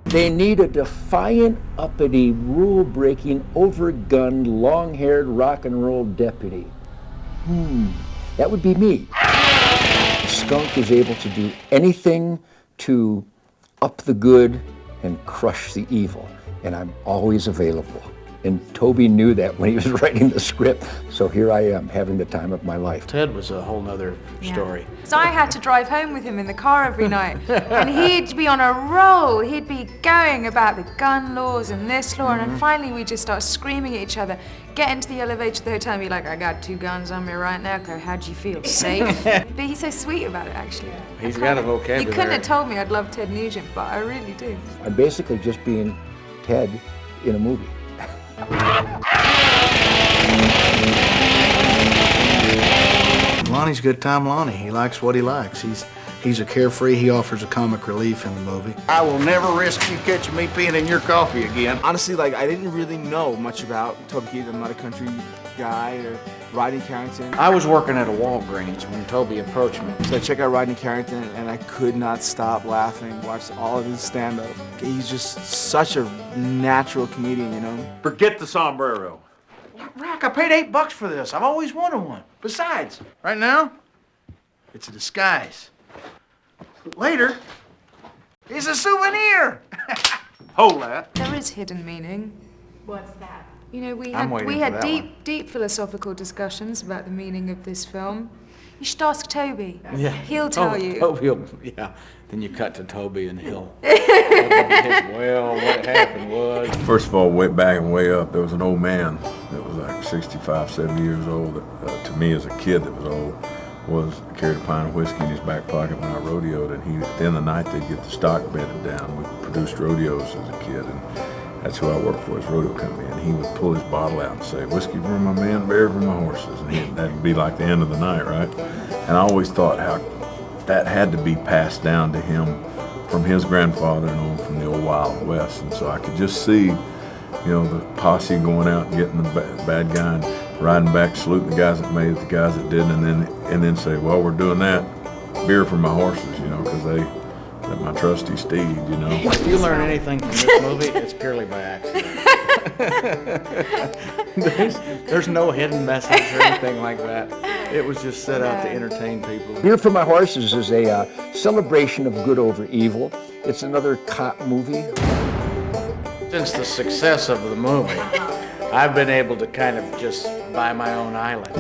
They need a defiant, uppity, rule-breaking, overgunned, long-haired rock and roll deputy. That would be me. The skunk is able to do anything to up the good and crush the evil, and I'm always available. And Toby knew that when he was writing the script, so here I am, having the time of my life. Ted was a whole nother story. So I had to drive home with him in the car every night, and he'd be on a roll. He'd be going about the gun laws and this law, and then finally we'd just start screaming at each other, get into the elevator to the hotel and be like, I got 2 guns on me right now, okay, how'd you feel, safe? But he's so sweet about it, actually. He's got a vocabulary. You couldn't have told me I'd love Ted Nugent, but I really do. I'm basically just being Ted in a movie. Lonnie's good time Lonnie. He likes what he likes. He's a carefree. He offers a comic relief in the movie. I will never risk you catching me peeing in your coffee again. Honestly, I didn't really know much about Toby Keith. I'm not a country guy or Rodney Carrington. I was working at a Walgreens when Toby approached me. So I checked out Rodney Carrington and I could not stop laughing, watched all of his stand-up. He's just such a natural comedian, you know? Forget the sombrero. Rock, I paid $8 for this. I've always wanted one. Besides, right now, it's a disguise. Later, it's a souvenir. Hold that. There is hidden meaning. What's that? You know, we I'm had waiting for that deep philosophical discussions about the meaning of this film. You should ask Toby. Yeah. He'll tell you. Toby, yeah. Then you cut to Toby and he'll well, what happened was. First of all, way back and way up, there was an old man that was like 65, 70 years old. That, to me, as a kid that was old, carried a pint of whiskey in his back pocket when I rodeoed, and he, at the end of the night, they'd get the stock bedded down. We produced rodeos as a kid, and that's who I worked for, his rodeo company, and he would pull his bottle out and say, whiskey for my men, beer for my horses, and that'd be like the end of the night, right? And I always thought how that had to be passed down to him from his grandfather and on from the old Wild West, and so I could just see, the posse going out and getting the bad guy and riding back, saluting the guys that made it, the guys that didn't, and then say, well, we're doing that, beer for my horses, because they're my trusty steed, If you learn anything from this movie, it's purely by accident. there's no hidden message or anything like that. It was just set out to entertain people. Beer for My Horses is a celebration of good over evil. It's another cop movie. Since the success of the movie, I've been able to kind of just buy my own island.